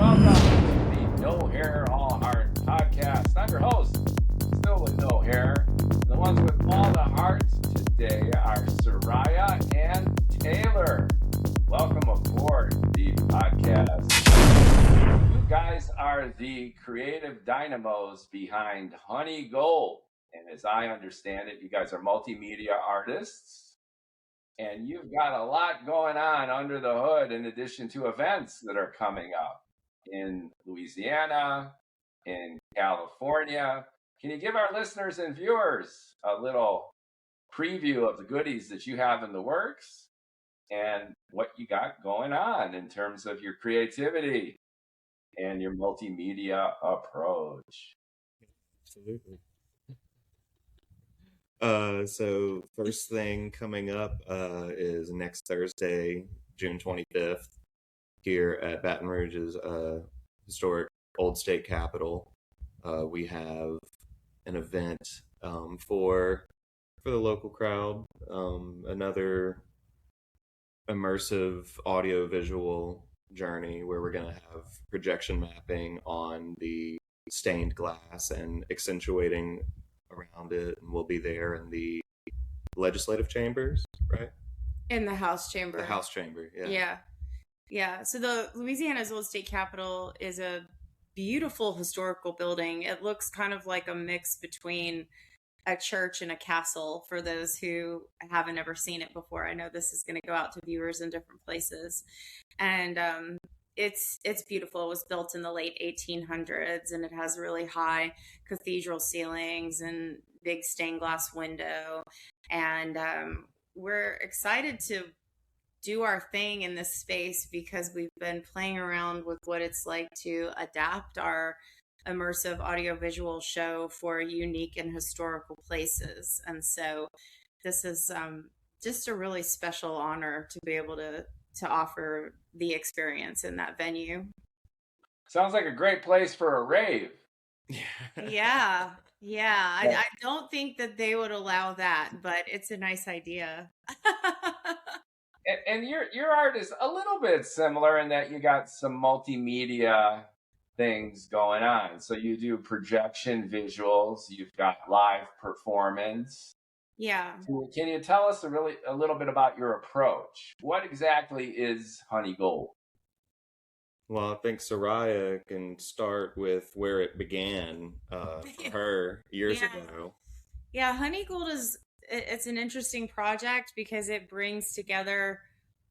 welcome to the No Hair, All Heart podcast. I'm your host, still with no hair. The ones with all the heart today are Sariah and Taylor. Welcome aboard the podcast. You guys are the creative dynamos behind Honey Gold. And as I understand it, you guys are multimedia artists. And you've got a lot going on under the hood in addition to events that are coming up in Louisiana, in California. Can you give our listeners and viewers a little preview of the goodies that you have in the works and what you got going on in terms of your creativity and your multimedia approach? Absolutely. So first thing coming up is next Thursday, June 25th, here at Baton Rouge's historic Old State Capitol. We have an event for the local crowd, another immersive audiovisual journey where we're going to have projection mapping on the stained glass and accentuating around it, and we'll be there in the legislative chambers, right? In the House chamber. The House chamber, yeah. Yeah. So the Louisiana's Old State Capitol is a beautiful historical building. It looks kind of like a mix between a church and a castle for those who haven't ever seen it before. I know this is going to go out to viewers in different places. And it's beautiful. It was built in the late 1800s, and it has really high cathedral ceilings and big stained glass window. And we're excited to do our thing in this space because we've been playing around with what it's like to adapt our immersive audiovisual show for unique and historical places. And so this is just a really special honor to be able to offer the experience in that venue. Sounds like a great place for a rave. Yeah. I don't think that they would allow that, but it's a nice idea. And your art is a little bit similar in that you got some multimedia things going on. So you do projection visuals, you've got live performance. Yeah. Can you tell us a little bit about your approach? What exactly is Honey Gold? Well, I think Sariah can start with where it began for her years ago. Yeah, Honey Gold it's an interesting project because it brings together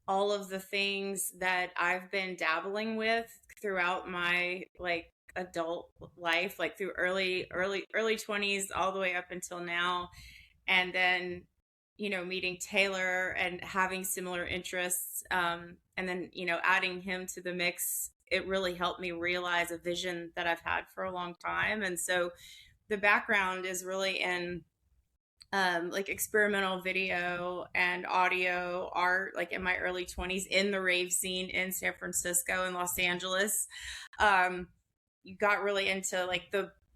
all of the things that I've been dabbling with throughout my adult life, like through early 20s all the way up until now. And then, meeting Taylor and having similar interests, and then, adding him to the mix, it really helped me realize a vision that I've had for a long time. And so the background is really in experimental video and audio art, like in my early 20s in the rave scene in San Francisco and Los Angeles. You got really into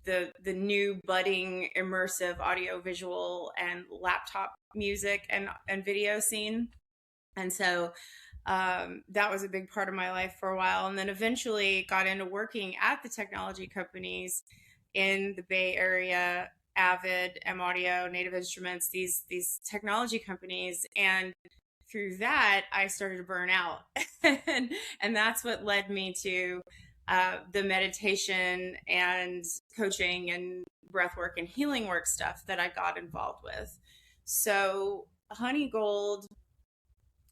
the new budding immersive audiovisual and laptop music and video scene. And so that was a big part of my life for a while. And then eventually got into working at the technology companies in the Bay Area, Avid, M-Audio, Native Instruments, these technology companies. And through that, I started to burn out. and that's what led me to the meditation and coaching and breathwork and healing work stuff that I got involved with. So Honey Gold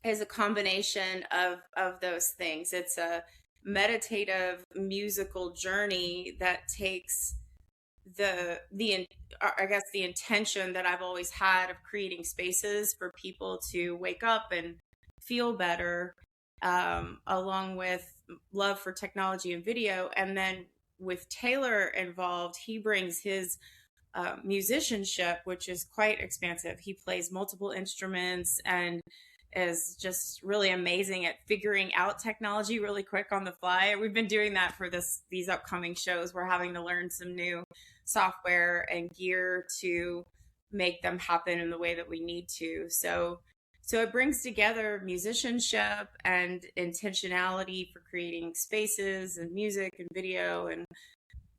is a combination of those things. It's a meditative musical journey that takes the intention that I've always had of creating spaces for people to wake up and feel better, along with love for technology and video. And then with Taylor involved, he brings his musicianship, which is quite expansive. He plays multiple instruments and is just really amazing at figuring out technology really quick on the fly. We've been doing that for these upcoming shows. We're having to learn some new software and gear to make them happen in the way that we need to. So So it brings together musicianship and intentionality for creating spaces and music and video, and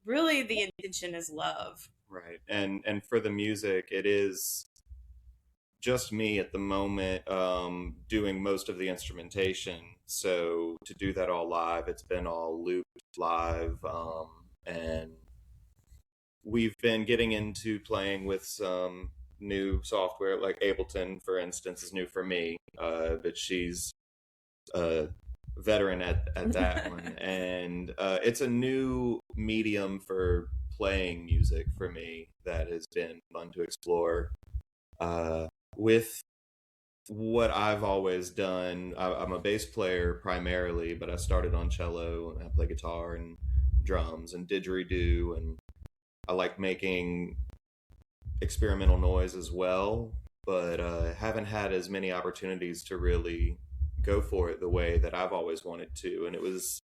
really the intention is love. Right. And for the music, it is just me at the moment, doing most of the instrumentation. So to do that all live, it's been all looped live, and we've been getting into playing with some new software, like Ableton, for instance, is new for me, but she's a veteran at that one, and it's a new medium for playing music for me that has been fun to explore. With what I've always done, I'm a bass player primarily, but I started on cello and I play guitar and drums and didgeridoo, and I like making experimental noise as well, but haven't had as many opportunities to really go for it the way that I've always wanted to. And it was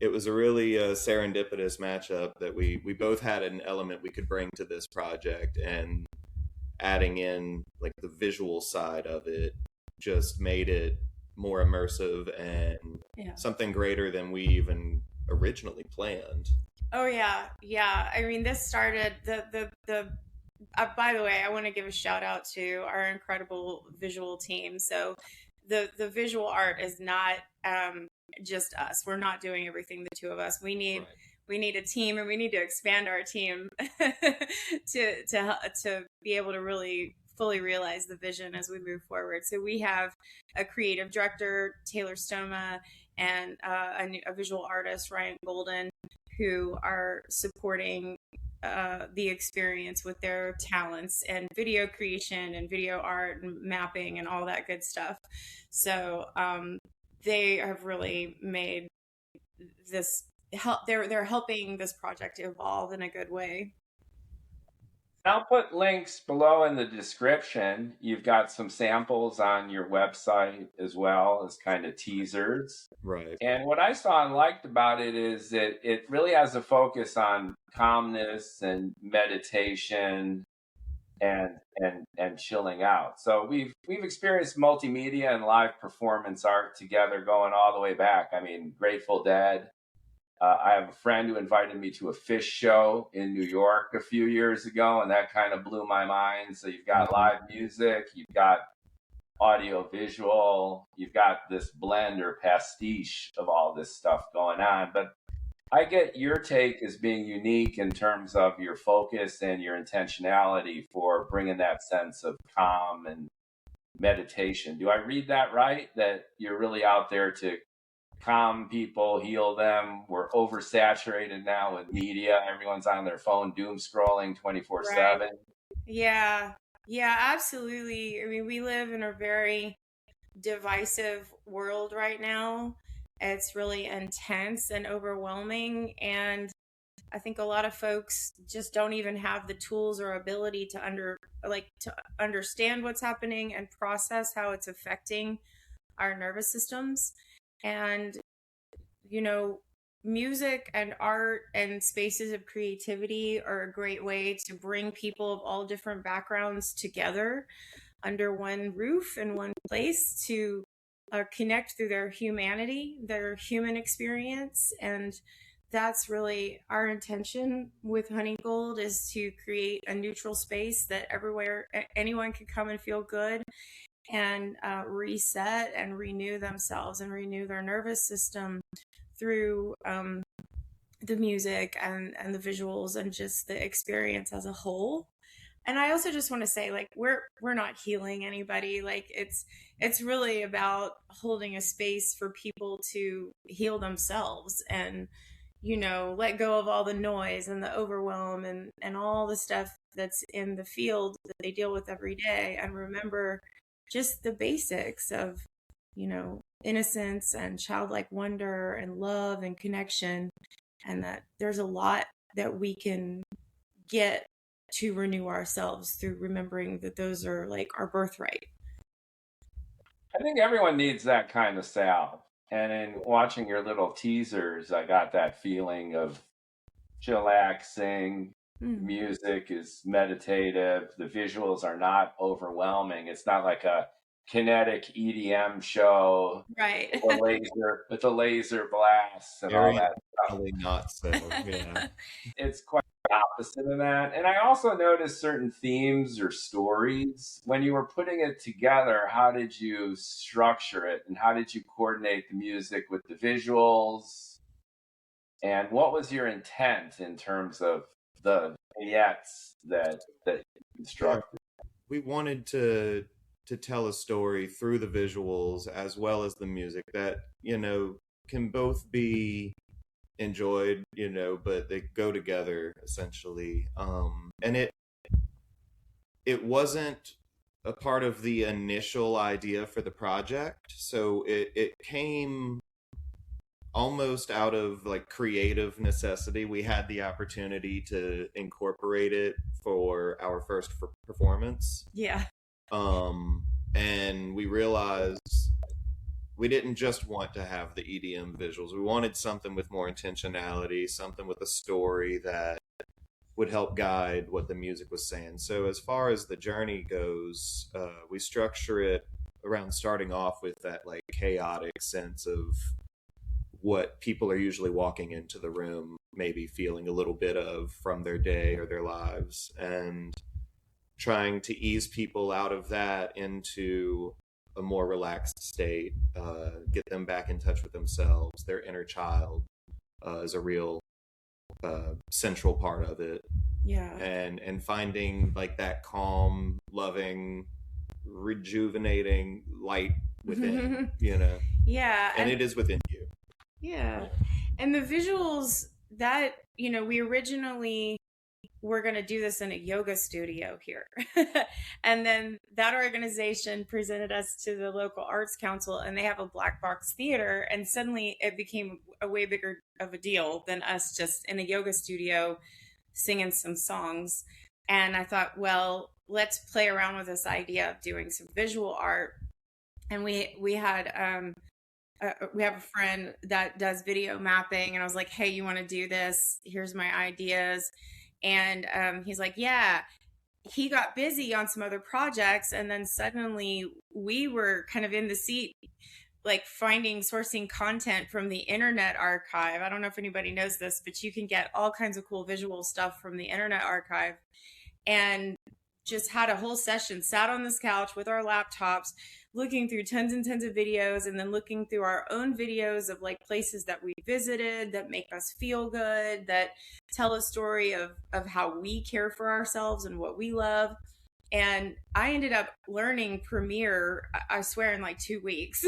a really serendipitous matchup that we both had an element we could bring to this project, and adding in like the visual side of it just made it more immersive and something greater than we even originally planned. Oh yeah. I mean, this started the by the way, I want to give a shout out to our incredible visual team. So the visual art is not just us. We're not doing everything, the two of us. We need Right. we need a team, and we need to expand our team to be able to really fully realize the vision as we move forward. So we have a creative director, Taylor Stoma, and a visual artist, Ryan Golden, who are supporting the experience with their talents and video creation and video art and mapping and all that good stuff. So they have really made this help. They're helping this project evolve in a good way. I'll put links below in the description. You've got some samples on your website as well as kind of teasers. Right. And what I saw and liked about it is that it really has a focus on calmness and meditation and chilling out. So we've experienced multimedia and live performance art together going all the way back. I mean, Grateful Dead. I have a friend who invited me to a Fish show in New York a few years ago, and that kind of blew my mind. So you've got live music, you've got audiovisual, you've got this blend or pastiche of all this stuff going on. But I get your take as being unique in terms of your focus and your intentionality for bringing that sense of calm and meditation. Do I read that right? That you're really out there to calm people, heal them? We're oversaturated now with media. Everyone's on their phone, doom scrolling 24/7. Right. Yeah, absolutely. I mean, we live in a very divisive world right now. It's really intense and overwhelming, and I think a lot of folks just don't even have the tools or ability to understand what's happening and process how it's affecting our nervous systems. And music and art and spaces of creativity are a great way to bring people of all different backgrounds together under one roof in one place to connect through their humanity, their human experience. And that's really our intention with Honey Gold, is to create a neutral space that anyone can come and feel good and reset and renew themselves and renew their nervous system through the music and the visuals and just the experience as a whole. And I also just want to say, like, we're not healing anybody. Like, it's really about holding a space for people to heal themselves and let go of all the noise and the overwhelm and all the stuff that's in the field that they deal with every day, and remember just the basics of, innocence and childlike wonder and love and connection, and that there's a lot that we can get to renew ourselves through remembering that those are like our birthright. I think everyone needs that kind of salve. And in watching your little teasers, I got that feeling of chillaxing. Music is meditative. The visuals are not overwhelming. It's not like a kinetic EDM show, Right. with the laser blasts and all Very that stuff. definitely not so. Yeah. It's quite the opposite of that. And I also noticed certain themes or stories when you were putting it together. How did you structure it, and how did you coordinate the music with the visuals? And what was your intent in terms of the vignettes that you constructed? We wanted to tell a story through the visuals as well as the music that, can both be enjoyed, but they go together essentially. And it wasn't a part of the initial idea for the project, so it came almost out of like creative necessity. We had the opportunity to incorporate it for our first performance. Yeah. And we realized we didn't just want to have the EDM visuals. We wanted something with more intentionality, something with a story that would help guide what the music was saying. So as far as the journey goes, we structure it around starting off with that like chaotic sense of what people are usually walking into the room, maybe feeling a little bit of from their day or their lives, and trying to ease people out of that into a more relaxed state, get them back in touch with themselves. Their inner child is a real central part of it. Yeah. And finding like that calm, loving, rejuvenating light within, Yeah. And it is within you. Yeah. And the visuals that, we originally were going to do this in a yoga studio here. And then that organization presented us to the local arts council, and they have a black box theater. And suddenly it became a way bigger of a deal than us just in a yoga studio singing some songs. And I thought, well, let's play around with this idea of doing some visual art. And we have a friend that does video mapping, and I was like, hey, you want to do this? Here's my ideas. And he's like, yeah. He got busy on some other projects, and then suddenly we were kind of in the seat, like sourcing content from the Internet Archive. I don't know if anybody knows this, but you can get all kinds of cool visual stuff from the Internet Archive. And just had a whole session, sat on this couch with our laptops, looking through tons and tons of videos, and then looking through our own videos of like places that we visited that make us feel good, that tell a story of how we care for ourselves and what we love. And I ended up learning Premiere, I swear, in like 2 weeks,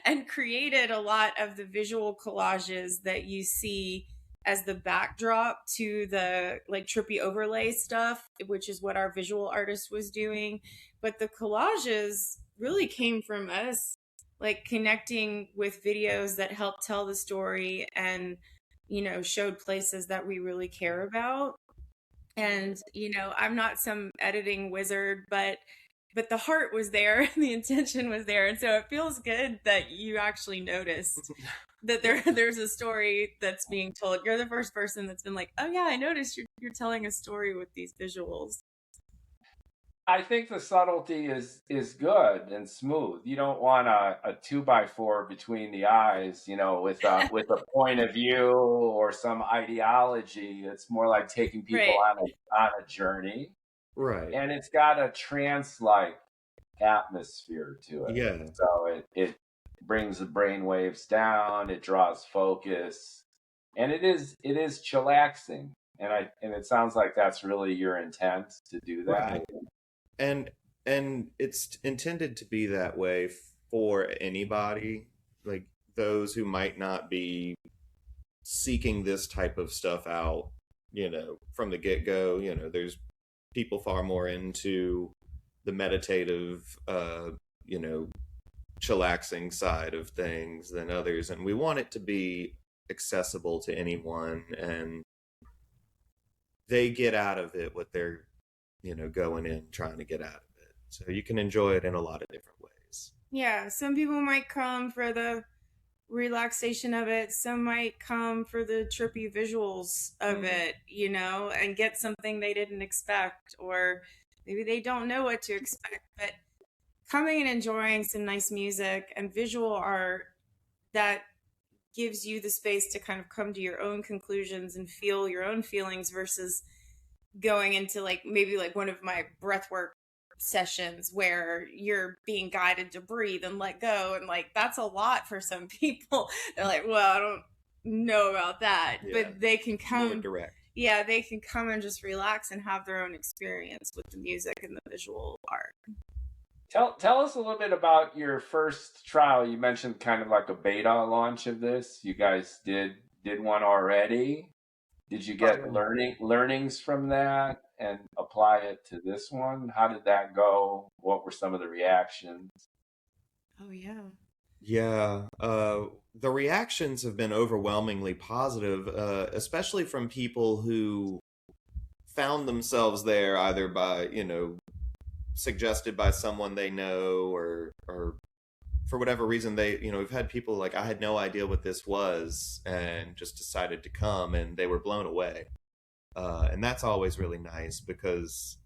and created a lot of the visual collages that you see as the backdrop to the like trippy overlay stuff, which is what our visual artist was doing. But the collages really came from us like connecting with videos that help tell the story and, showed places that we really care about. And, I'm not some editing wizard, but the heart was there, the intention was there. And so it feels good that you actually noticed that there's a story that's being told. You're the first person that's been like, oh yeah, I noticed you're telling a story with these visuals. I think the subtlety is good and smooth. You don't want a 2x4 between the eyes, with a point of view or some ideology. It's more like taking people on a journey, right? And it's got a trance-like atmosphere to it. Yeah. So it brings the brain waves down. It draws focus, and it is chillaxing. And it sounds like that's really your intent to do that. Right. And it's intended to be that way for anybody, like those who might not be seeking this type of stuff out, from the get-go. There's people far more into the meditative, chillaxing side of things than others. And we want it to be accessible to anyone, and they get out of it what they're going in trying to get out of it. So you can enjoy it in a lot of different ways. Yeah, some people might come for the relaxation of it. Some might come for the trippy visuals of it, and get something they didn't expect, or maybe they don't know what to expect. But coming and enjoying some nice music and visual art that gives you the space to kind of come to your own conclusions and feel your own feelings versus going into like maybe like one of my breathwork sessions where you're being guided to breathe and let go, and like that's a lot for some people. They're like, well, I don't know about that. Yeah, but they can more come direct. Yeah, they can come and just relax and have their own experience with the music and the visual art. Tell us a little bit about your first trial. You mentioned kind of like a beta launch of this. You guys did one already. Did you get learnings from that and apply it to this one? How did that go? What were some of the reactions? Oh yeah. Yeah, the reactions have been overwhelmingly positive, especially from people who found themselves there either by, suggested by someone they know, or for whatever reason we've had people like, I had no idea what this was and just decided to come, and they were blown away. And that's always really nice, because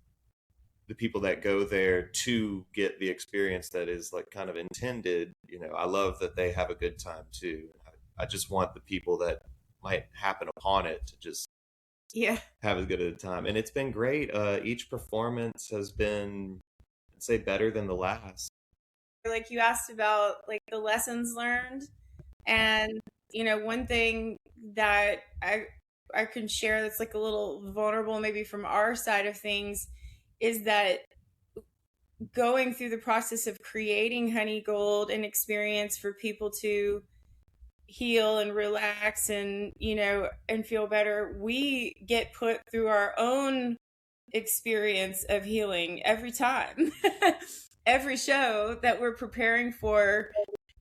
the people that go there to get the experience that is like kind of intended, I love that they have a good time too. I just want the people that might happen upon it to just have as good a time. And it's been great. Each performance has been, I'd say, better than the last. Like you asked about like the lessons learned, and one thing that I can share that's like a little vulnerable maybe from our side of things is that going through the process of creating Honey Gold, an experience for people to heal and relax and and feel better, we get put through our own experience of healing every time. Every show that we're preparing for,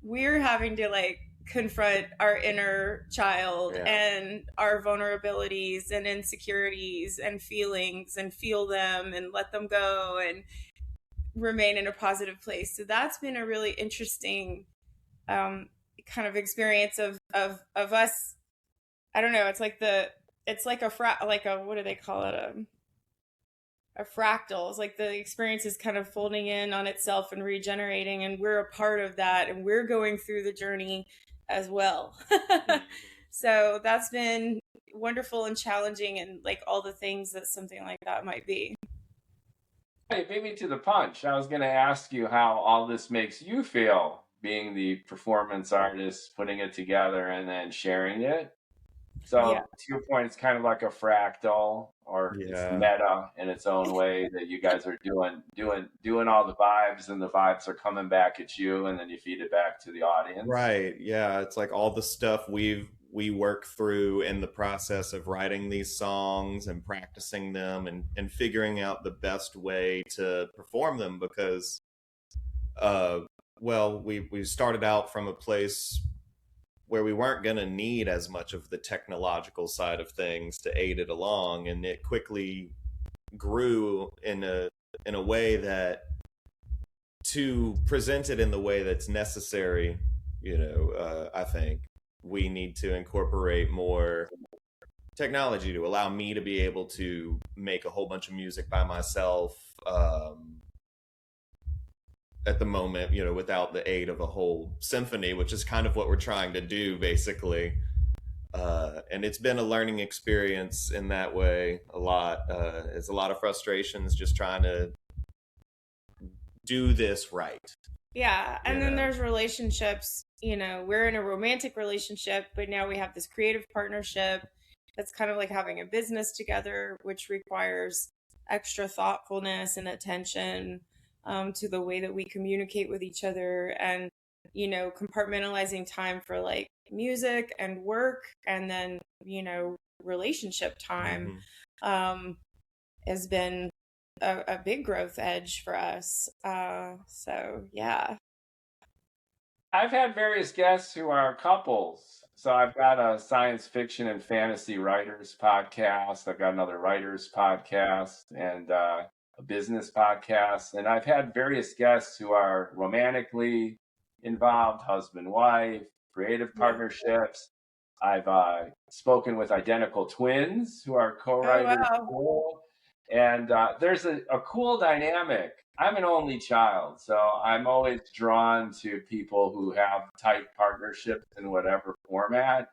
we're having to like confront our inner child and our vulnerabilities and insecurities and feelings, and feel them and let them go and remain in a positive place. So that's been a really interesting kind of experience of us. I don't know, it's like what do they call it, a fractal. It's like the experience is kind of folding in on itself and regenerating, and we're a part of that, and we're going through the journey as well. So that's been wonderful and challenging, and like all the things that something like that might be. Hey, beat me to the punch. I was going to ask you how all this makes you feel, being the performance artist, putting it together and then sharing it. So to your point, it's kind of like a fractal, or it's meta in its own way, that you guys are doing all the vibes, and the vibes are coming back at you, and then you feed it back to the audience. Right. Yeah. It's like all the stuff we work through in the process of writing these songs and practicing them and figuring out the best way to perform them, because we started out from a place where we weren't going to need as much of the technological side of things to aid it along, and it quickly grew in a way that, to present it in the way that's necessary, I think we need to incorporate more technology to allow me to be able to make a whole bunch of music by myself at the moment, without the aid of a whole symphony, which is kind of what we're trying to do, basically. And it's been a learning experience in that way a lot. It's a lot of frustrations just trying to do this right. Yeah. And then there's relationships. We're in a romantic relationship, but now we have this creative partnership that's kind of like having a business together, which requires extra thoughtfulness and attention to the way that we communicate with each other, and compartmentalizing time for like music and work, and then relationship time has been a big growth edge for us. So yeah, I've had various guests who are couples. So I've got a science fiction and fantasy writers podcast. I've got another writers podcast, and a business podcast. And I've had various guests who are romantically involved, husband, wife, creative partnerships. I've spoken with identical twins who are co-writers. Oh, wow. And there's a cool dynamic. I'm an only child, so I'm always drawn to people who have tight partnerships in whatever format.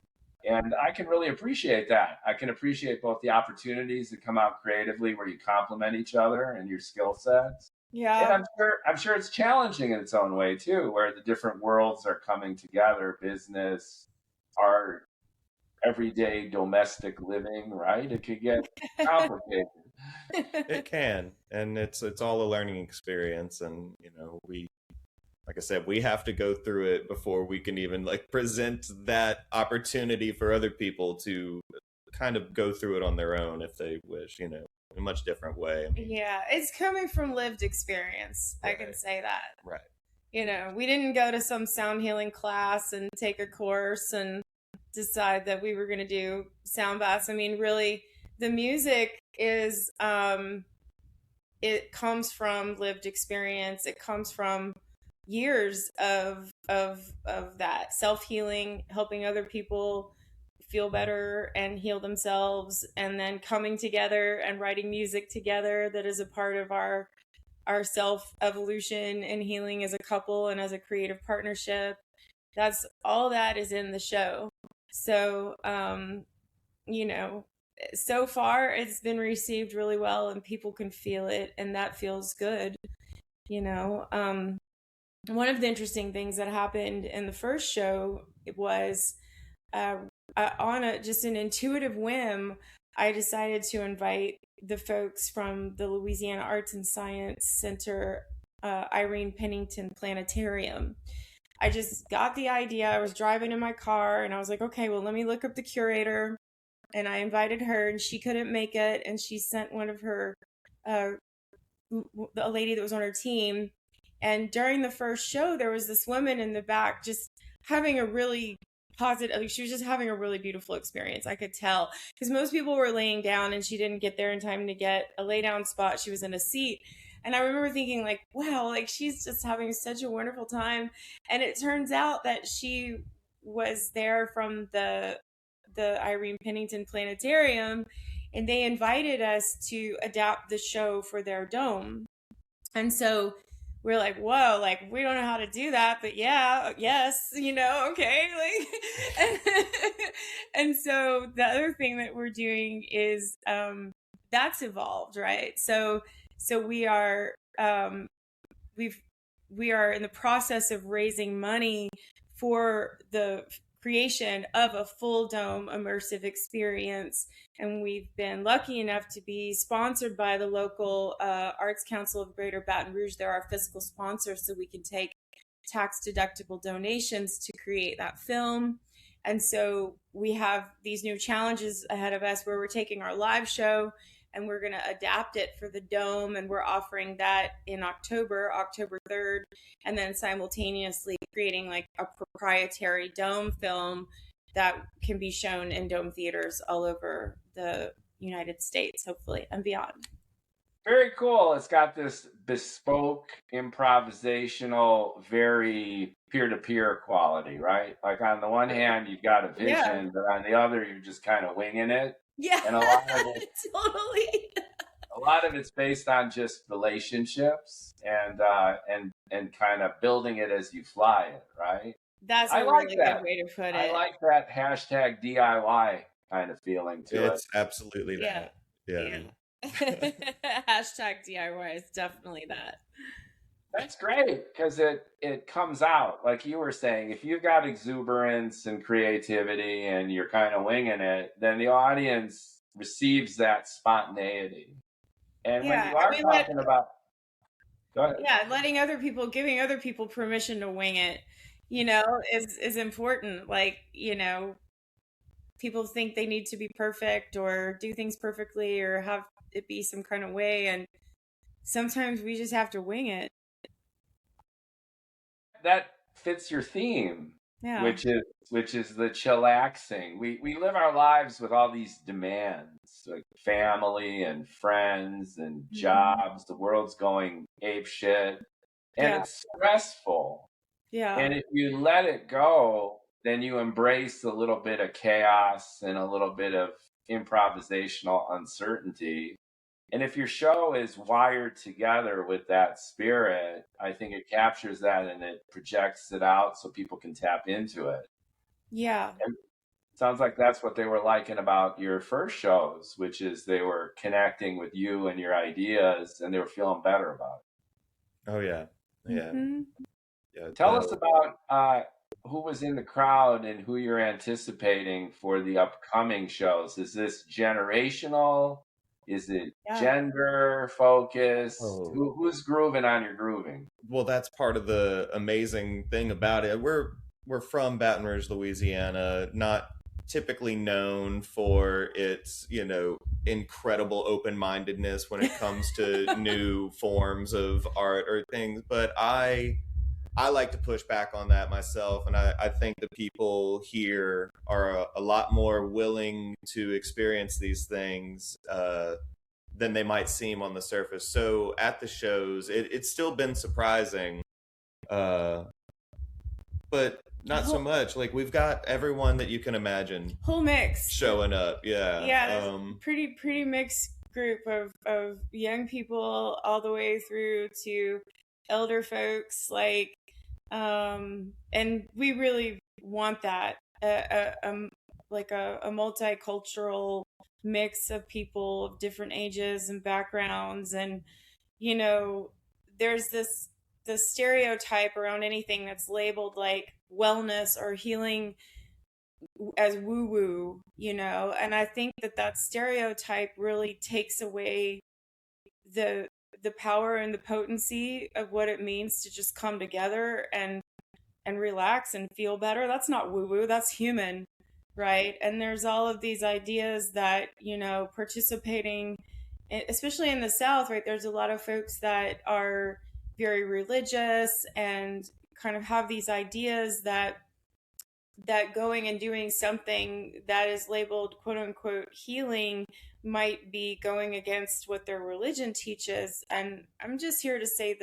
And I can really appreciate that. I can appreciate both the opportunities that come out creatively where you complement each other and your skill sets. And Yeah. I'm sure it's challenging in its own way too, where the different worlds are coming together, business, art, everyday domestic living, right? It could get complicated. It can, and it's all a learning experience, and we, like I said, we have to go through it before we can even like present that opportunity for other people to kind of go through it on their own if they wish, in a much different way. I mean, Yeah, it's coming from lived experience. I can right, say that. right. We didn't go to some sound healing class and take a course and decide that we were going to do sound baths. I mean, really, the music is it comes from lived experience. It comes from years of that self-healing, helping other people feel better and heal themselves, and then coming together and writing music together that is a part of our self evolution and healing as a couple and as a creative partnership. That's all that is in the show. So you know so far it's been received really well and people can feel it, and that feels good. you know um One of the interesting things that happened in the first show was uh, on just an intuitive whim, I decided to invite the folks from the Louisiana Arts and Science Center, Irene Pennington Planetarium. I just got the idea. I was driving in my car and I was like, okay, well, let me look up the curator. And I invited her, and she couldn't make it. And she sent one of her, uh, a lady that was on her team. And during the first show, there was this woman in the back just having a really positive, like she was just having a really beautiful experience. I could tell because most people were laying down and she didn't get there in time to get a lay down spot. She was in a seat. And I remember thinking, like, wow, like she's just having such a wonderful time. And it turns out that she was there from the Irene Pennington Planetarium, and they invited us to adapt the show for their dome. And so we're like, whoa, like we don't know how to do that, but yeah, yes, okay, like, and so the other thing that we're doing is that's evolved, right? So we are in the process of raising money for the creation of a full dome immersive experience, and we've been lucky enough to be sponsored by the local Arts Council of Greater Baton Rouge. They're our fiscal sponsor, so we can take tax deductible donations to create that film. And so we have these new challenges ahead of us where we're taking our live show and we're going to adapt it for the dome, and we're offering that in October 3rd, and then simultaneously creating like a proprietary dome film that can be shown in dome theaters all over the United States, hopefully, and beyond. Very cool. It's got this bespoke, improvisational, very peer-to-peer quality, right? Like on the one hand, you've got a vision, Yeah. but on the other, you're just kind of winging it. Yeah, And a lot of it, totally. a lot of it's based on just relationships and kind of building it as you fly it, right? That's I a like really that. good way to put I it. like that hashtag DIY kind of feeling to it. It's absolutely Yeah. that. Yeah. Hashtag DIY is definitely that. That's great because it comes out like you were saying. If you've got exuberance and creativity and you're kind of winging it, then the audience receives that spontaneity. And when Yeah, you are I mean, talking about, go ahead. yeah, giving other people permission to wing it, is important. Like, people think they need to be perfect or do things perfectly or have it be some kind of way, and sometimes we just have to wing it. That fits your theme, Yeah. which is the chillaxing. We live our lives with all these demands, like family and friends and jobs. The world's going ape shit, and Yeah. it's stressful. Yeah. And if you let it go, then you embrace a little bit of chaos and a little bit of improvisational uncertainty. And if your show is wired together with that spirit, I think it captures that and it projects it out so people can tap into it. Yeah. And it sounds like that's what they were liking about your first shows, which is they were connecting with you and your ideas and they were feeling better about it. Oh yeah. Yeah. Mm-hmm. Yeah. Tell us about who was in the crowd and who you're anticipating for the upcoming shows. Is this generational? Is it gender focused? Oh. Who's grooving on your grooving? Well, that's part of the amazing thing about it. We're from Baton Rouge, Louisiana, not typically known for its, incredible open-mindedness when it comes to new forms of art or things, but I like to push back on that myself, and I think the people here are a lot more willing to experience these things than they might seem on the surface. So at the shows, it's still been surprising, but not so much. Like, we've got everyone that you can imagine, whole mix showing up. Yeah, pretty mixed group of young people all the way through to elder folks, like, and we really want that, like a multicultural mix of people of different ages and backgrounds. And there's this stereotype around anything that's labeled like wellness or healing as woo-woo, and I think that stereotype really takes away the power and the potency of what it means to just come together and relax and feel better. That's not woo-woo, that's human, right? And there's all of these ideas that, participating, especially in the South, right, there's a lot of folks that are very religious and kind of have these ideas that going and doing something that is labeled quote unquote healing might be going against what their religion teaches. And I'm just here to say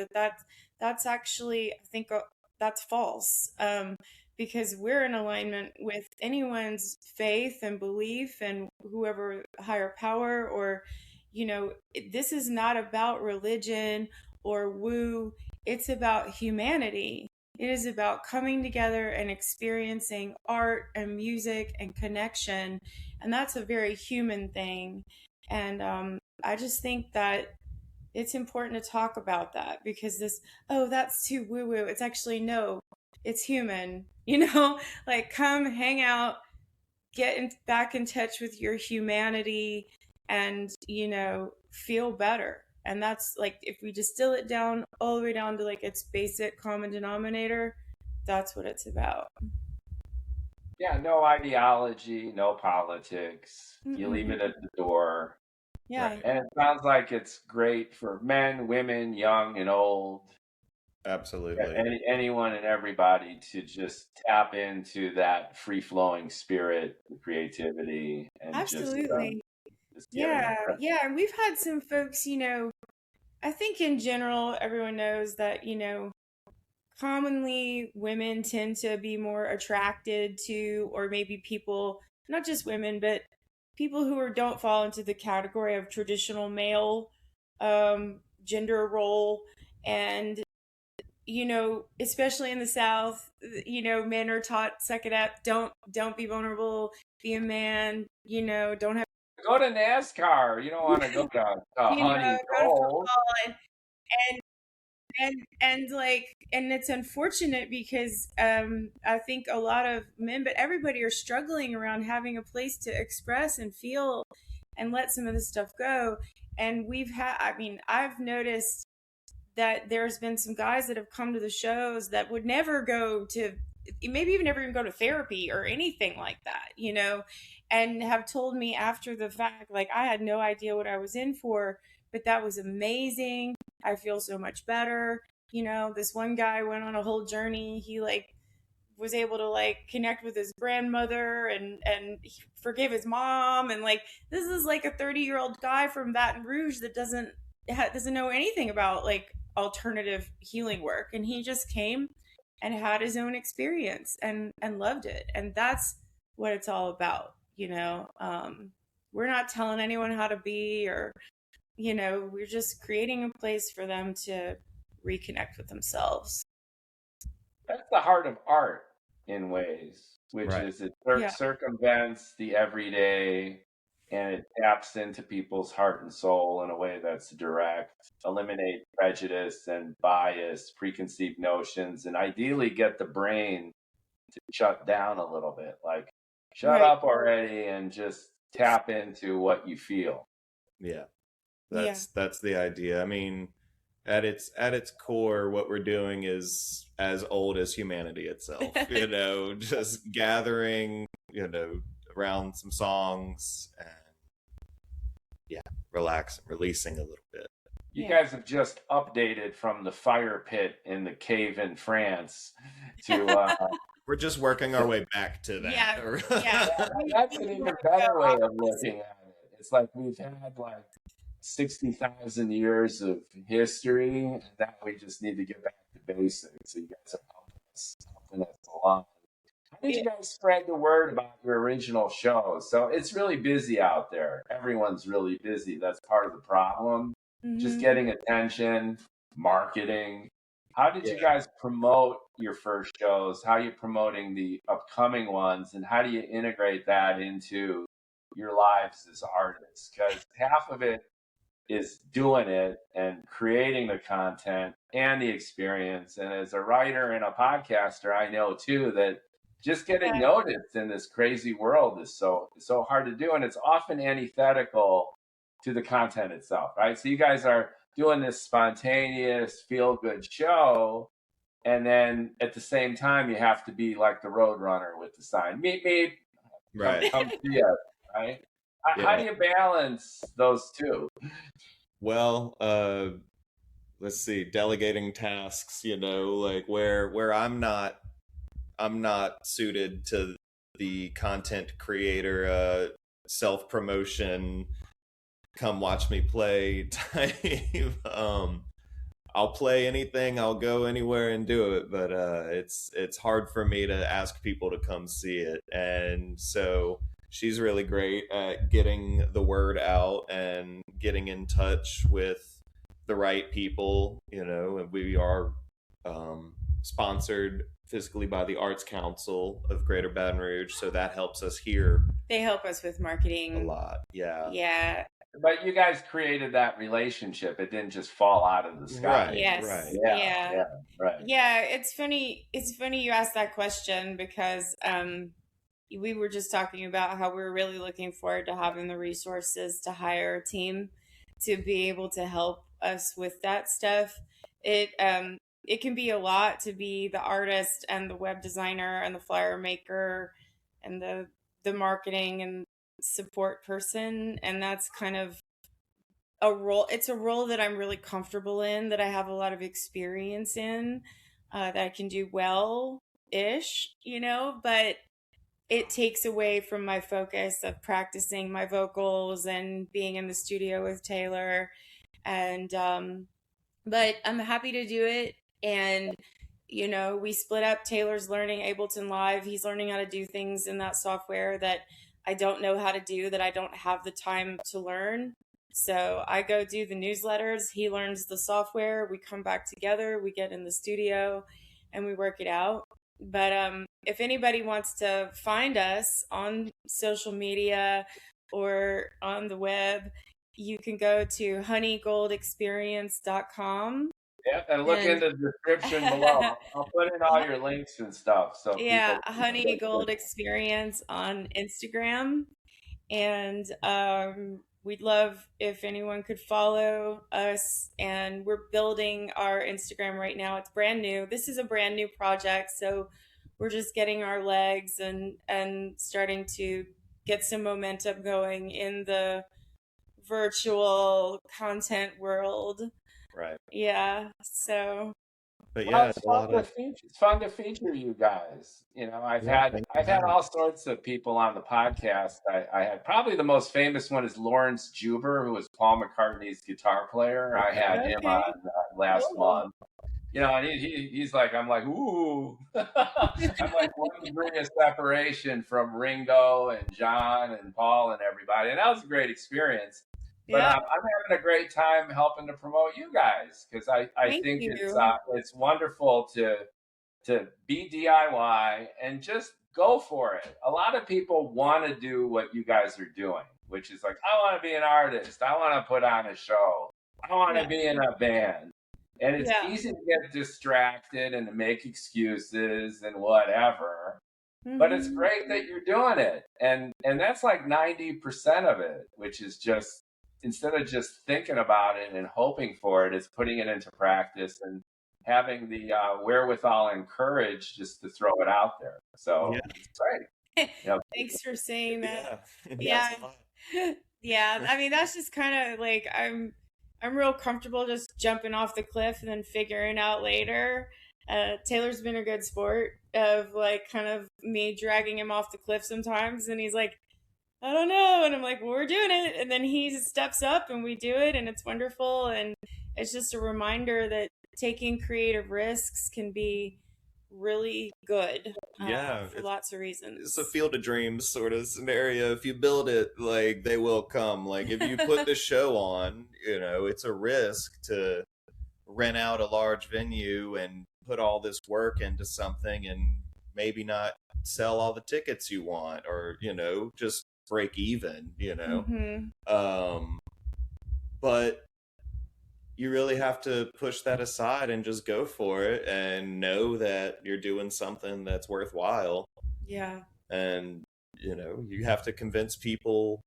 that's actually, I think, that's false, because we're in alignment with anyone's faith and belief and whoever higher power, or this is not about religion or woo, it's about humanity. It is about coming together and experiencing art and music and connection. And that's a very human thing. And I just think that it's important to talk about that, because that's too woo-woo. It's actually, no, it's human. Like, come hang out, back in touch with your humanity, and, feel better. And that's, like, if we distill it down all the way down to like its basic common denominator, that's what it's about. Yeah, no ideology, no politics. Mm-mm. You leave it at the door. Yeah. Right. And it sounds like it's great for men, women, young and old. Absolutely. Anyone and everybody to just tap into that free-flowing spirit, creativity, and absolutely. Yeah. And we've had some folks, I think in general, everyone knows that, commonly women tend to be more attracted to, or maybe people, not just women, but people who don't fall into the category of traditional male gender role. And, especially in the South, men are taught, suck it up, don't be vulnerable, be a man, don't have. Go to NASCAR. You don't want to go to Honey Gold. And it's unfortunate because I think a lot of men, but everybody, are struggling around having a place to express and feel and let some of this stuff go. And I've noticed that there's been some guys that have come to the shows that would never go to, maybe even never even go to therapy or anything like that, and have told me after the fact, like, I had no idea what I was in for, but that was amazing. I feel so much better. This one guy went on a whole journey. He was able to connect with his grandmother and forgive his mom. And this is a 30-year-old guy from Baton Rouge that doesn't know anything about alternative healing work. And he just came and had his own experience and loved it. And that's what it's all about. We're not telling anyone how to be or we're just creating a place for them to reconnect with themselves. That's the heart of art in ways, which Right. is it Yeah. circumvents the everyday and it taps into people's heart and soul in a way that's direct, eliminate prejudice and bias, preconceived notions, and ideally get the brain to shut down a little bit. Like, shut Right. up already and just tap into what you feel. Yeah. That's the idea. I mean, at its core, what we're doing is as old as humanity itself. Just gathering, around some songs and relaxing, releasing a little bit. You guys have just updated from the fire pit in the cave in France to we're just working our way back to that. Yeah. That's an even better way of looking at it. It's like we've had like 60,000 years of history, and now we just need to get back to basics. So you guys are helping us along. How did you guys spread the word about your original shows? So it's really busy out there. Everyone's really busy. That's part of the problem. Just getting attention, marketing. How did you guys promote your first shows? How are you promoting the upcoming ones? And how do you integrate that into your lives as artists? Because half of it is doing it and creating the content and the experience. And as a writer and a podcaster, I know too that just getting noticed in this crazy world is so hard to do. And it's often antithetical to the content itself, right? So you guys are doing this spontaneous, feel-good show, and then at the same time, you have to be like the road runner with the sign, meet me, right? Come see us, right? How do you balance those two? Well, let's see, delegating tasks, like where I'm not suited to the content creator, self-promotion, come watch me play type. I'll play anything, I'll go anywhere and do it, but it's hard for me to ask people to come see it. And so she's really great at getting the word out and getting in touch with the right people, and we are sponsored physically by the Arts Council of Greater Baton Rouge, so that helps us here. They help us with marketing a lot. Yeah. But you guys created that relationship. It didn't just fall out of the sky. Right. Yes. Right. Yeah. Right. Yeah, it's funny you asked that question because we were just talking about how we're really looking forward to having the resources to hire a team to be able to help us with that stuff. It can be a lot to be the artist and the web designer and the flyer maker and the marketing and support person, and that's kind of a role. It's a role that I'm really comfortable in, that I have a lot of experience in, that I can do well-ish, but it takes away from my focus of practicing my vocals and being in the studio with Taylor. And but I'm happy to do it. And we split up. Taylor's learning Ableton Live. He's learning how to do things in that software that I don't know how to do, that I don't have the time to learn. So I go do the newsletters. He learns the software. We come back together. We get in the studio and we work it out. But if anybody wants to find us on social media or on the web, you can go to honeygoldexperience.com. Yeah, and look in the description below. I'll put in all your links and stuff. So Honey Gold Experience on Instagram, and we'd love if anyone could follow us. And we're building our Instagram right now. It's brand new. This is a brand new project, so we're just getting our legs and starting to get some momentum going in the virtual content world. Right. Yeah. So. But yeah, it's fun to feature you guys. I've had all sorts of people on the podcast. I had probably the most famous one is Lawrence Juber, who was Paul McCartney's guitar player. I had him on last month. And he's like, I'm like, ooh. I'm like 1 degree of separation from Ringo and John and Paul and everybody. And that was a great experience. But Yeah. I'm having a great time helping to promote you guys because I Thank think you. it's wonderful to be DIY and just go for it. A lot of people want to do what you guys are doing, which is like, I want to be an artist. I want to put on a show. I want to Yeah. be in a band. And it's Yeah. easy to get distracted and to make excuses and whatever. But it's Mhm. great that you're doing it. And that's like 90% of it, which is just instead of just thinking about it and hoping for it, it's putting it into practice and having the wherewithal and courage just to throw it out there. So Yeah. it's great. You know, Thanks for saying that. Yeah. Yeah. That's a lot. Yeah. I mean, that's just kind of like I'm real comfortable just jumping off the cliff and then figuring out later. Taylor's been a good sport of like kind of me dragging him off the cliff sometimes, and he's like, I don't know, and I'm like, well, we're doing it, and then he steps up and we do it, and it's wonderful, and it's just a reminder that taking creative risks can be really good Yeah, for lots of it's a reasons. field of dreams sort of scenario. If you build it, like they will come. Like if you put the show on, it's a risk to rent out a large venue and put all this work into something and maybe not sell all the tickets you want, or just break even. Mm-hmm. But you really have to push that aside and just go for it and know that you're doing something that's worthwhile. Yeah. And you have to convince people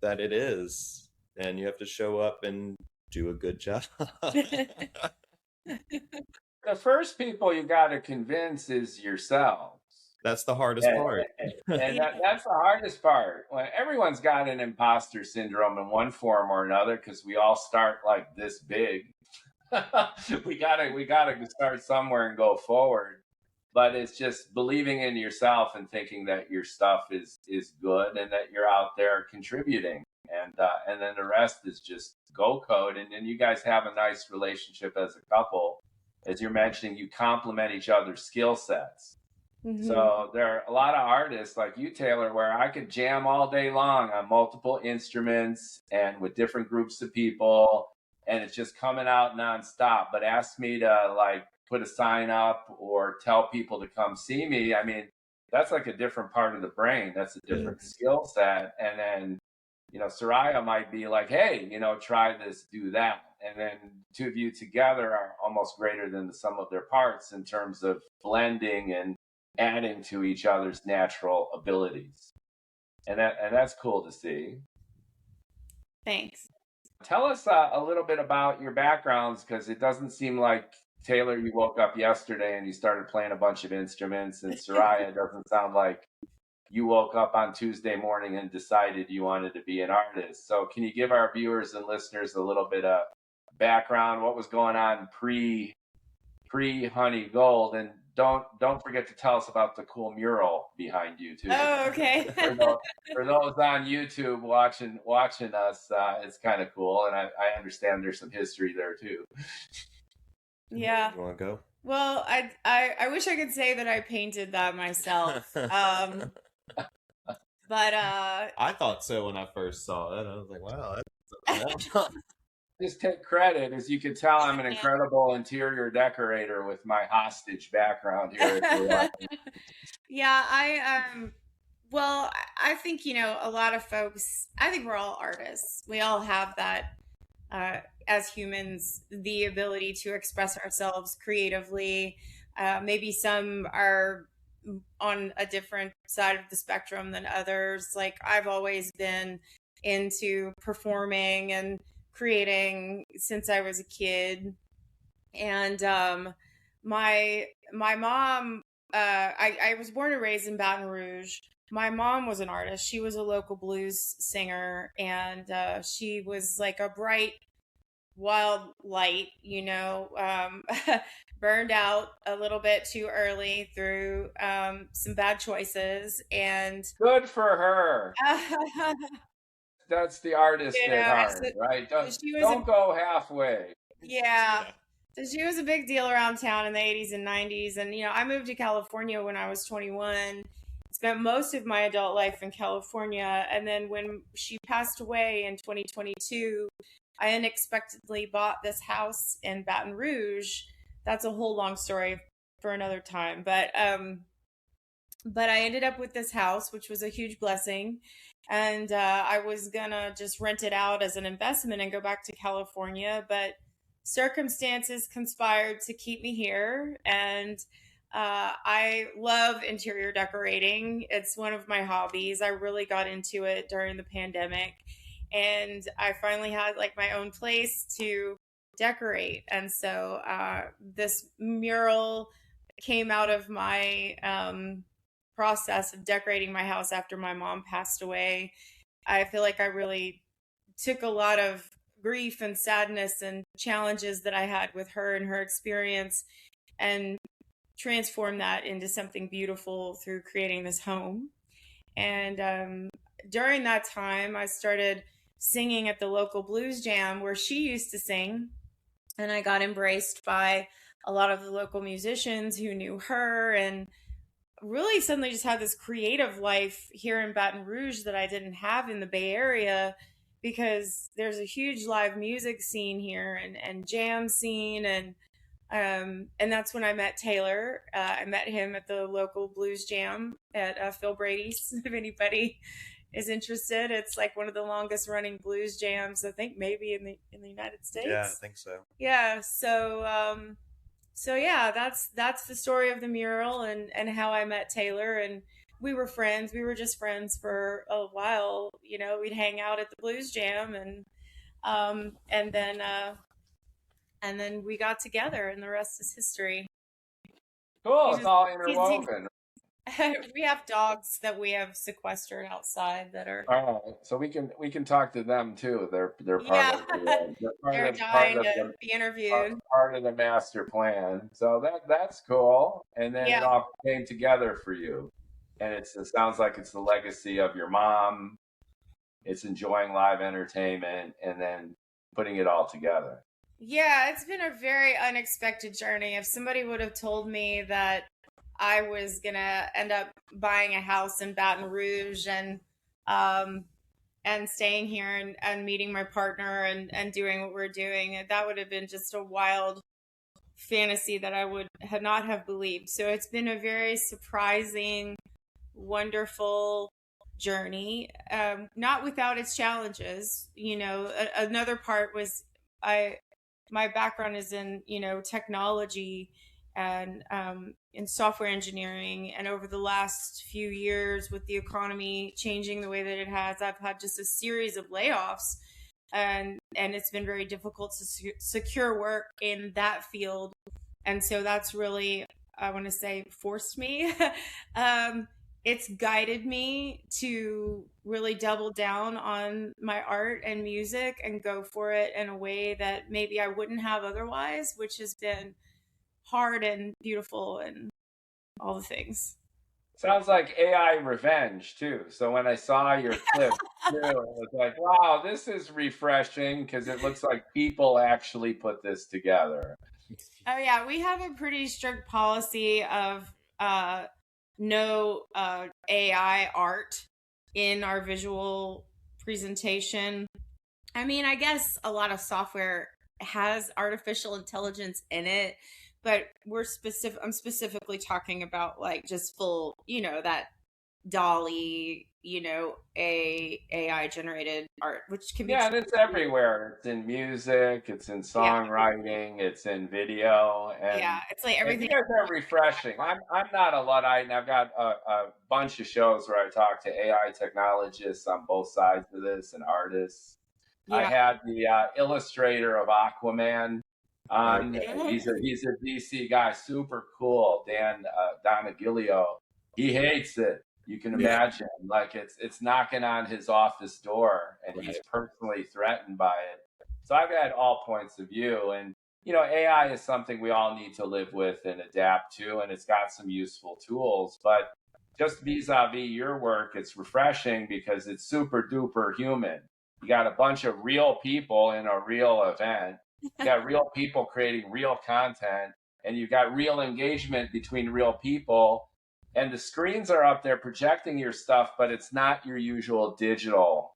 that it is, and you have to show up and do a good job. the first people you got to convince is yourselves. That's the hardest part. And Yeah. that's the hardest part. Well, everyone's got an imposter syndrome in one form or another because we all start like this big. we gotta start somewhere and go forward. But it's just believing in yourself and thinking that your stuff is good and that you're out there contributing. And then the rest is just go code. And then you guys have a nice relationship as a couple. As you're mentioning, you complement each other's skill sets. Mm-hmm. So there are a lot of artists like you, Taylor, where I could jam all day long on multiple instruments and with different groups of people, and it's just coming out nonstop. But ask me to like put a sign up or tell people to come see me. I mean, that's like a different part of the brain. That's a different skill set. And then, Sariah might be like, hey, try this, do that. And then two of you together are almost greater than the sum of their parts in terms of blending and adding to each other's natural abilities. And that's cool to see. Thanks. Tell us a little bit about your backgrounds, because it doesn't seem like, Taylor, you woke up yesterday and you started playing a bunch of instruments, and Sariah, it doesn't sound like you woke up on Tuesday morning and decided you wanted to be an artist. So can you give our viewers and listeners a little bit of background, what was going on pre Honey Gold, and don't forget to tell us about the cool mural behind you too. Oh, okay. For those on YouTube watching us, it's kind of cool, and I understand there's some history there too. Yeah. You want to go? Well, I wish I could say that I painted that myself. But I thought so when I first saw it. I was like, wow, that's Just take credit. As you can tell, I'm an incredible interior decorator with my hostage background here. Yeah, well, I think, a lot of folks, I think we're all artists. We all have that, as humans, the ability to express ourselves creatively. Maybe some are on a different side of the spectrum than others. Like I've always been into performing and creating since I was a kid. And my mom, I was born and raised in Baton Rouge. My mom was an artist. She was a local blues singer, and she was like a bright, wild light, burned out a little bit too early through some bad choices. And good for her. That's the artist at heart, right? Don't go halfway. Yeah. So she was a big deal around town in the 80s and 90s. And, I moved to California when I was 21, spent most of my adult life in California. And then when she passed away in 2022, I unexpectedly bought this house in Baton Rouge. That's a whole long story for another time. But I ended up with this house, which was a huge blessing. And I was gonna just rent it out as an investment and go back to California. But circumstances conspired to keep me here. And I love interior decorating. It's one of my hobbies. I really got into it during the pandemic. And I finally had like my own place to decorate. And so this mural came out of my process of decorating my house after my mom passed away. I feel like I really took a lot of grief and sadness and challenges that I had with her and her experience and transformed that into something beautiful through creating this home. And during that time, I started singing at the local blues jam where she used to sing. And I got embraced by a lot of the local musicians who knew her, and really suddenly just had this creative life here in Baton Rouge that I didn't have in the Bay Area, because there's a huge live music scene here and jam scene. And that's when I met Taylor. I met him at the local blues jam at Phil Brady's. If anybody is interested, it's like one of the longest running blues jams, I think maybe in the United States. Yeah, I think so. Yeah. So yeah, that's the story of the mural and how I met Taylor. And we were friends. We were just friends for a while. You know, we'd hang out at the blues jam, and then we got together, and the rest is history. Cool. It's all interwoven. We have dogs that we have sequestered outside that are. All right, so we can talk to them too. They're part Yeah, of they're dying to be interviewed. part of the master plan. So that's cool. And then it Yeah. all came together for you. And it sounds like it's the legacy of your mom. It's enjoying live entertainment and then putting it all together. Yeah, it's been a very unexpected journey. If somebody would have told me that I was gonna end up buying a house in Baton Rouge and staying here and meeting my partner and doing what we're doing, that would have been just a wild fantasy that I would not have believed. So it's been a very surprising, wonderful journey, not without its challenges. You know, another part was my background is in, technology and in software engineering. And over the last few years, with the economy changing the way that it has, I've had just a series of layoffs, and it's been very difficult to secure work in that field. And so that's really, I want to say, forced me. It's guided me to really double down on my art and music and go for it in a way that maybe I wouldn't have otherwise, which has been hard and beautiful and all the things. Sounds like AI revenge too. So when I saw your clip too, I was like, wow, this is refreshing because it looks like people actually put this together. Oh yeah, we have a pretty strict policy of no AI art in our visual presentation. I mean, I guess a lot of software has artificial intelligence in it, but I'm specifically talking about like just full, that Dolly, AI generated art, which can be. Yeah, and it's everywhere. It's in music, it's in songwriting, it's in video. And yeah, it's like everything. You guys are refreshing. I'm not a Luddite, and I've got a bunch of shows where I talk to AI technologists on both sides of this and artists. Yeah. I had the illustrator of Aquaman on. Okay. He's a DC guy, super cool. Don Aguilio. He hates it. You can imagine, like it's knocking on his office door, and he's personally threatened by it. So I've had all points of view, and AI is something we all need to live with and adapt to, and it's got some useful tools. But just vis-a-vis your work, it's refreshing because it's super duper human. You got a bunch of real people in a real event. You got real people creating real content, and you got real engagement between real people and the screens are up there projecting your stuff, but it's not your usual digital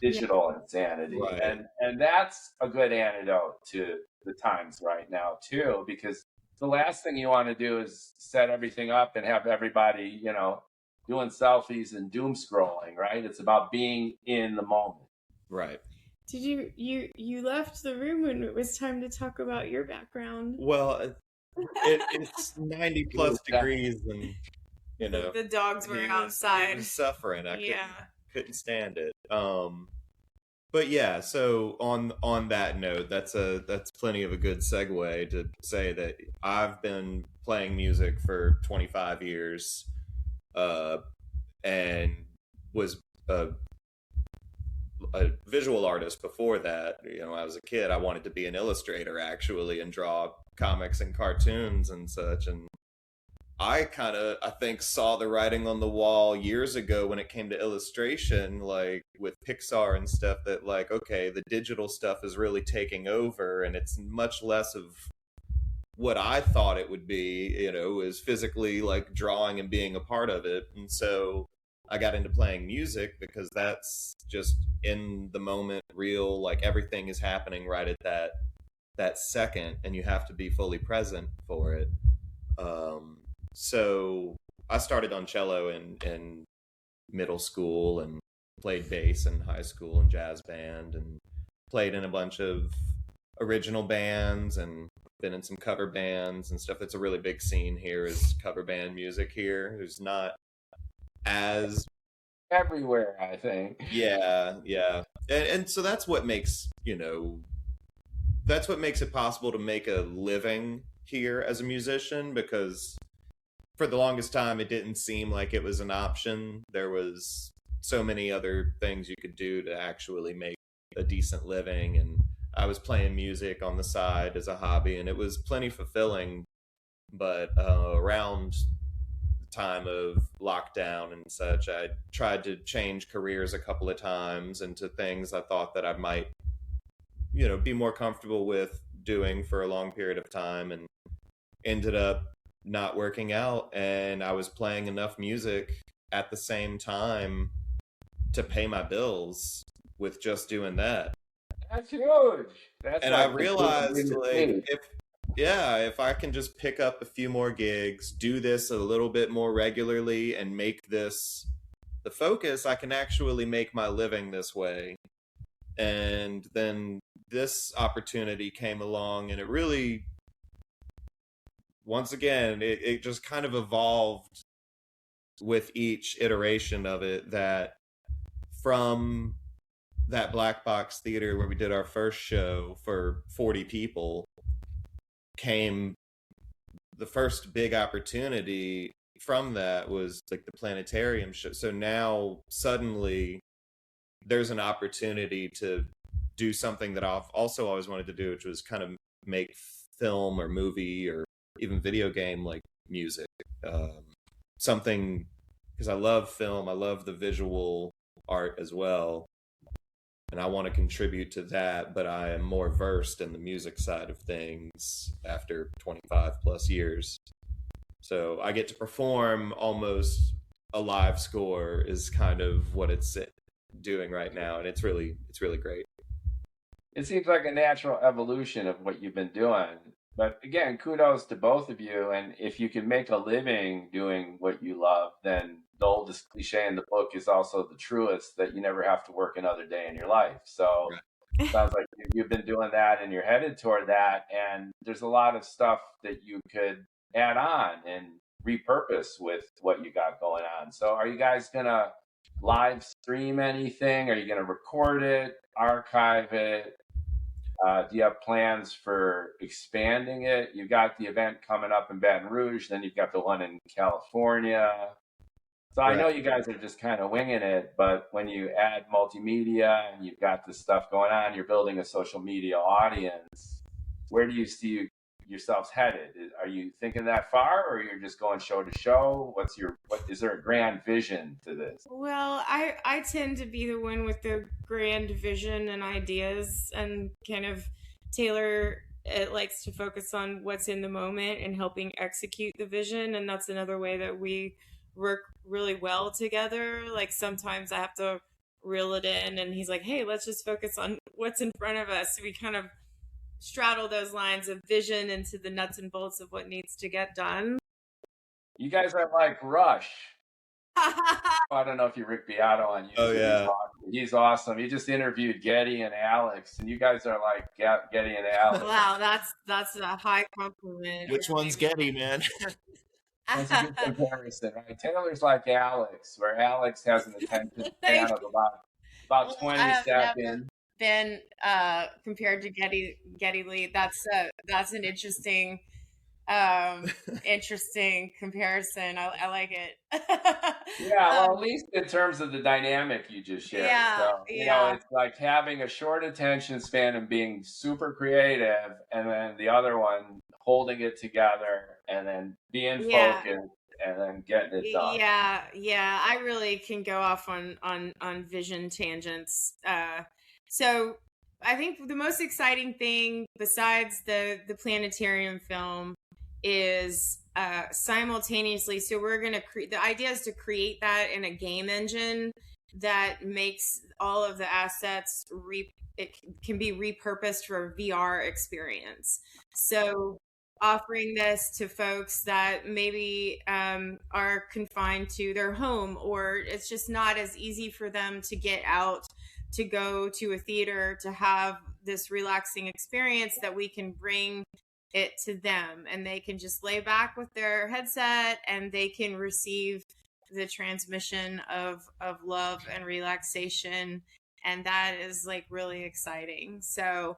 insanity. Right. And that's a good antidote to the times right now too, because the last thing you want to do is set everything up and have everybody, doing selfies and doom scrolling, right? It's about being in the moment. Right. Did you left the room when it was time to talk about your background? Well, it's 90 plus degrees, and the dogs were he outside. was suffering. I couldn't stand it. But yeah, so on that note, that's plenty of a good segue to say that I've been playing music for 25 years, and was a visual artist before that. When I was a kid, I wanted to be an illustrator actually and draw comics and cartoons and such. And I think saw the writing on the wall years ago when it came to illustration, like with Pixar and stuff, that like, okay, the digital stuff is really taking over, and it's much less of what I thought it would be, is physically like drawing and being a part of it. And so I got into playing music because that's just in the moment, real, like everything is happening right at that second, and you have to be fully present for it. So I started on cello in middle school, and played bass in high school and jazz band, and played in a bunch of original bands, and been in some cover bands and stuff. That's a really big scene here, is cover band music here. There's not as everywhere, I think. Yeah. And so that's what makes, that's what makes it possible to make a living here as a musician, because for the longest time it didn't seem like it was an option. There was so many other things you could do to actually make a decent living, and I was playing music on the side as a hobby, and it was plenty fulfilling. But around the time of lockdown and such, I tried to change careers a couple of times into things I thought that I might, be more comfortable with doing for a long period of time, and ended up not working out. And I was playing enough music at the same time to pay my bills with just doing that. That's huge. And I realized, like, if I can just pick up a few more gigs, do this a little bit more regularly, and make this the focus, I can actually make my living this way. And then this opportunity came along, and it really, once again, it just kind of evolved with each iteration of it, that from that black box theater where we did our first show for 40 people came the first big opportunity. From that was like the planetarium show. So now suddenly there's an opportunity to do something that I've also always wanted to do, which was kind of make film or movie or even video game like music. Something, because I love film, I love the visual art as well, and I want to contribute to that, but I am more versed in the music side of things after 25 plus years. So I get to perform almost a live score is kind of what it's doing right now, and it's really great. It seems like a natural evolution of what you've been doing. But again, kudos to both of you. And if you can make a living doing what you love, then the oldest cliche in the book is also the truest, that you never have to work another day in your life. So it sounds like you've been doing that and you're headed toward that. And there's a lot of stuff that you could add on and repurpose with what you got going on. So are you guys going to live stream anything? Are you going to record it, archive it? Do you have plans for expanding it? You've got the event coming up in Baton Rouge, then you've got the one in California. So I know you guys are just kind of winging it, but when you add multimedia and you've got this stuff going on, you're building a social media audience. Where do you see yourselves headed? Are you thinking that far, or you're just going show to show? What is there a grand vision to this? Well, I tend to be the one with the grand vision and ideas, and kind of Taylor it likes to focus on what's in the moment and helping execute the vision. And that's another way that we work really well together. Like sometimes I have to reel it in and he's like, hey, let's just focus on what's in front of us. So we kind of straddle those lines of vision into the nuts and bolts of what needs to get done. You guys are like Rush. I don't know if you Rick Beato on YouTube. Oh, yeah. He's awesome. He just interviewed Getty and Alex, and you guys are like Getty and Alex. Wow, that's a high compliment. Which one's Getty, man? That's a good comparison, right? Taylor's like Alex, where Alex has an attention span of about 20 seconds. Been compared to Getty Lee. That's an interesting interesting comparison. I like it. Yeah, well, at least in terms of the dynamic you just shared. Yeah, so, you know, it's like having a short attention span and being super creative, and then the other one holding it together and then being focused and then getting it done. Yeah. I really can go off on vision tangents. So I think the most exciting thing besides the planetarium film is simultaneously, so we're going to create, the idea is to create that in a game engine that makes all of the assets it can be repurposed for a VR experience. So offering this to folks that maybe are confined to their home, or it's just not as easy for them to get out to go to a theater to have this relaxing experience, that we can bring it to them and they can just lay back with their headset and they can receive the transmission of love and relaxation. And that is like really exciting. So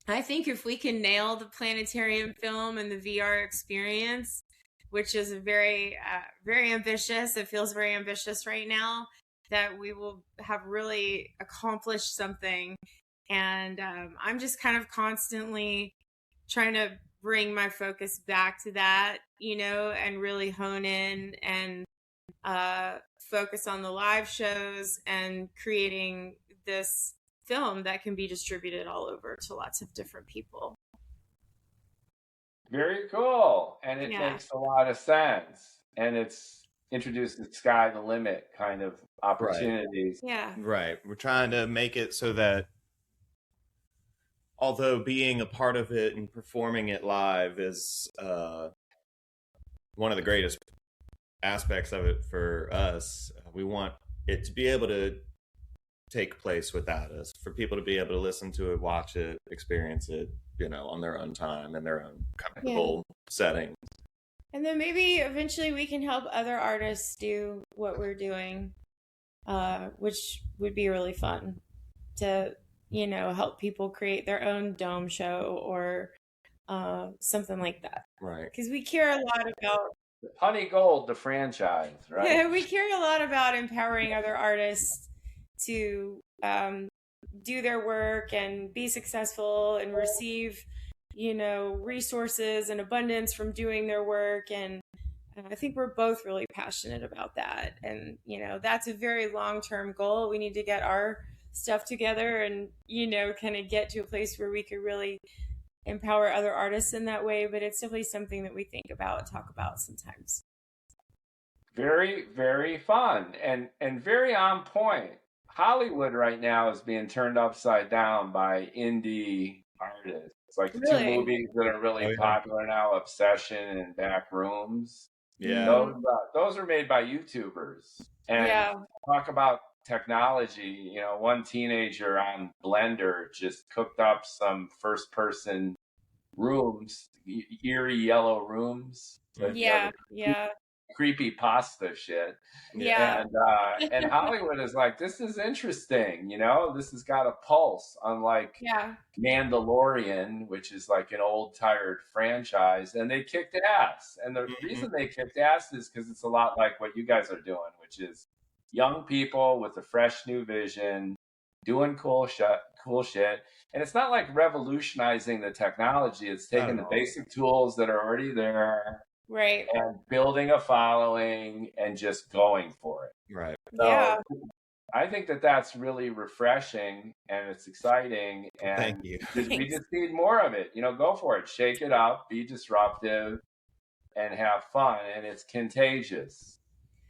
I think if we can nail the planetarium film and the VR experience, which is very, very ambitious, it feels very ambitious right now, that we will have really accomplished something. And I'm just kind of constantly trying to bring my focus back to that, and really hone in and focus on the live shows and creating this film that can be distributed all over to lots of different people. Very cool. And it makes a lot of sense. And it's introduced the sky the limit kind of opportunities. Right. We're trying to make it so that although being a part of it and performing it live is one of the greatest aspects of it for us, we want it to be able to take place without us, for people to be able to listen to it, watch it, experience it, on their own time and their own comfortable setting. And then maybe eventually we can help other artists do what we're doing, which would be really fun to help people create their own dome show or something like that. Right. Because we care a lot about Honey Gold, the franchise, right? Yeah, we care a lot about empowering other artists to do their work and be successful and receive, resources and abundance from doing their work. And I think we're both really passionate about that. And, that's a very long-term goal. We need to get our stuff together and kind of get to a place where we could really empower other artists in that way, but it's definitely something that we think about and talk about sometimes. Very, very fun and very on point. Hollywood right now is being turned upside down by indie artists. It's like the two movies that are really popular now, Obsession and Back Rooms. Yeah, those are made by YouTubers. And talk about technology, one teenager on Blender just cooked up some first person rooms, eerie yellow rooms. Creepy pasta shit. And Hollywood is like, this is interesting, this has got a pulse, unlike Mandalorian, which is like an old tired franchise, and they kicked ass. And the reason they kicked ass is because it's a lot like what you guys are doing, which is young people with a fresh new vision, doing cool shit. And it's not like revolutionizing the technology. It's taking the basic tools that are already there, right, and building a following and just going for it. Right. So I think that that's really refreshing and it's exciting, and Thank you. we just need more of it. Go for it, shake it up, be disruptive, and have fun, and it's contagious.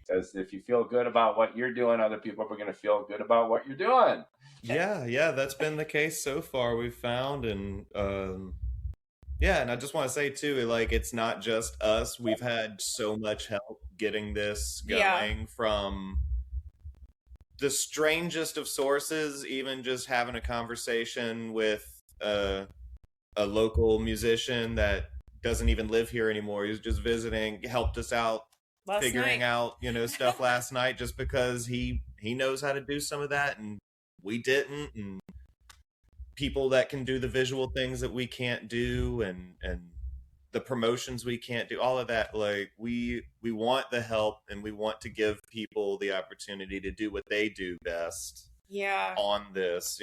Because if you feel good about what you're doing, other people are going to feel good about what you're doing. Yeah, that's been the case so far, we've found. And yeah, and I just want to say too, like, it's not just us. We've had so much help getting this going from the strangest of sources, even just having a conversation with a local musician that doesn't even live here anymore. He was just visiting, helped us out figuring out, stuff last night, just because he knows how to do some of that and we didn't. And people that can do the visual things that we can't do, and the promotions we can't do, all of that. Like, we want the help, and we want to give people the opportunity to do what they do best on this,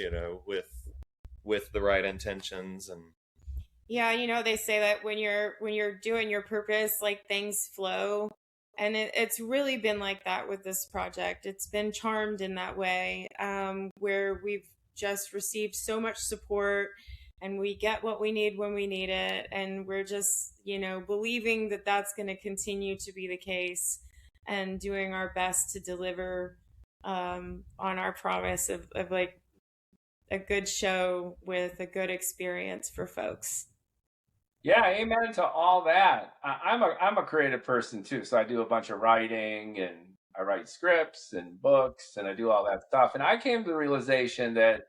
with the right intentions. And they say that when you're doing your purpose, like, things flow, and it's really been like that with this project. It's been charmed in that way, where we've just received so much support, and we get what we need when we need it, and we're just believing that that's going to continue to be the case, and doing our best to deliver on our promise of like a good show with a good experience for folks. Yeah, amen to all that. I'm a creative person too, so I do a bunch of writing, and I write scripts and books, and I do all that stuff. And I came to the realization that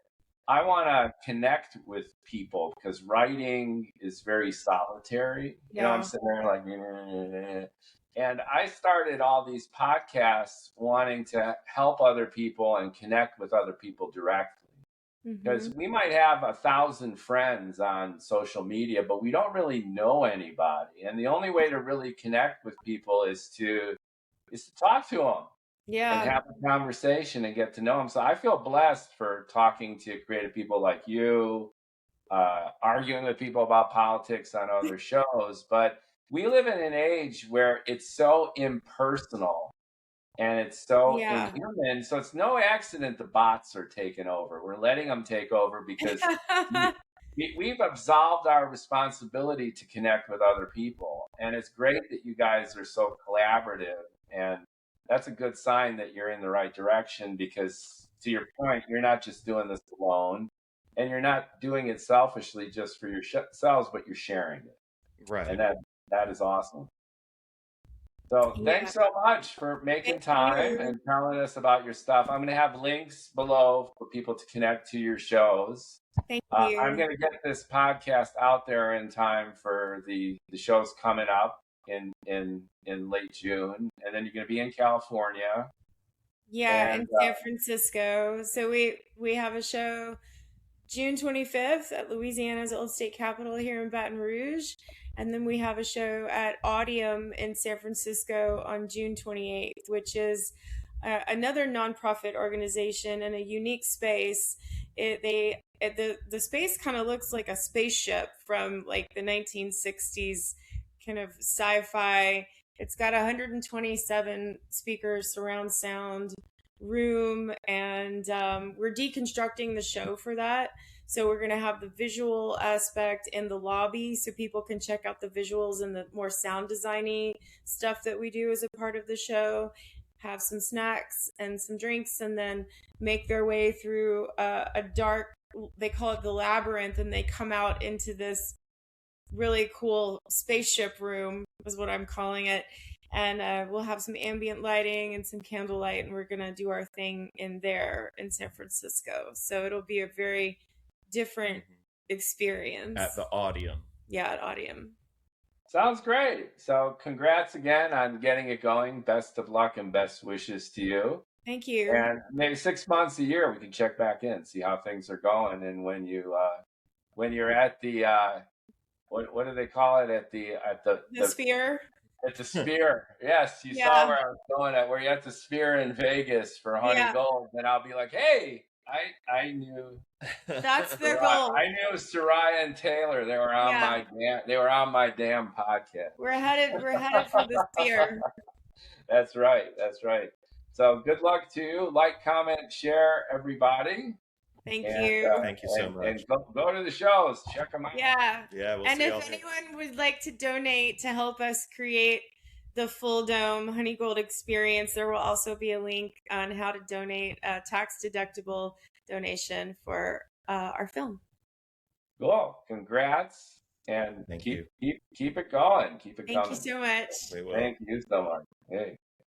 I want to connect with people, because writing is very solitary. I'm sitting there like, and I started all these podcasts wanting to help other people and connect with other people directly. Because we might have 1,000 friends on social media, but we don't really know anybody. And the only way to really connect with people is to talk to them. And have a conversation and get to know them. So I feel blessed for talking to creative people like you, arguing with people about politics on other shows. But we live in an age where it's so impersonal and it's so inhuman. So it's no accident the bots are taking over. We're letting them take over because we've absolved our responsibility to connect with other people. And it's great that you guys are so collaborative, and that's a good sign that you're in the right direction, because, to your point, you're not just doing this alone, and you're not doing it selfishly just for yourselves, but you're sharing it. Right. And that is awesome. So thanks so much for making time and telling us about your stuff. I'm going to have links below for people to connect to your shows. Thank you. I'm going to get this podcast out there in time for the shows coming up in late June, and then you're going to be in California. In San Francisco. So we have a show June 25th at Louisiana's old state capitol here in Baton Rouge, and then we have a show at Audium in San Francisco on June 28th, which is another nonprofit organization and a unique space. The space kind of looks like a spaceship from like the 1960s kind of sci-fi. It's got 127 speakers, surround sound room, and we're deconstructing the show for that. So we're going to have the visual aspect in the lobby so people can check out the visuals and the more sound designy stuff that we do as a part of the show, have some snacks and some drinks, and then make their way through a dark, they call it the labyrinth, and they come out into this really cool spaceship room is what I'm calling it. And we'll have some ambient lighting and some candlelight, and we're going to do our thing in there in San Francisco. So it'll be a very different experience. At the Audium. Yeah, at Audium. Sounds great. So congrats again on getting it going. Best of luck and best wishes to you. Thank you. And maybe 6 months, a year, we can check back in, see how things are going. And when you're at the what do they call it, at the Sphere? At the Sphere. Yes, you saw where I was going at, where you're at the Sphere in Vegas for Honey Gold. Then I'll be like, hey, I knew. That's their goal. I knew Sariah and Taylor. They were on my damn podcast. We're headed for the Sphere. That's right. So good luck to you. Like, comment, share, everybody. Thank And, you. Thank you so much. And go to the shows. Check them out. Yeah. Yeah, we'll And see if y'all. anyone would like to donate to help us create the full dome Honey Gold experience, there will also be a link on how to donate a tax deductible donation for our film. Cool. Congrats. And Thank keep you. it going. Keep it Thank coming. you so much. We will. Thank you so much. Hey.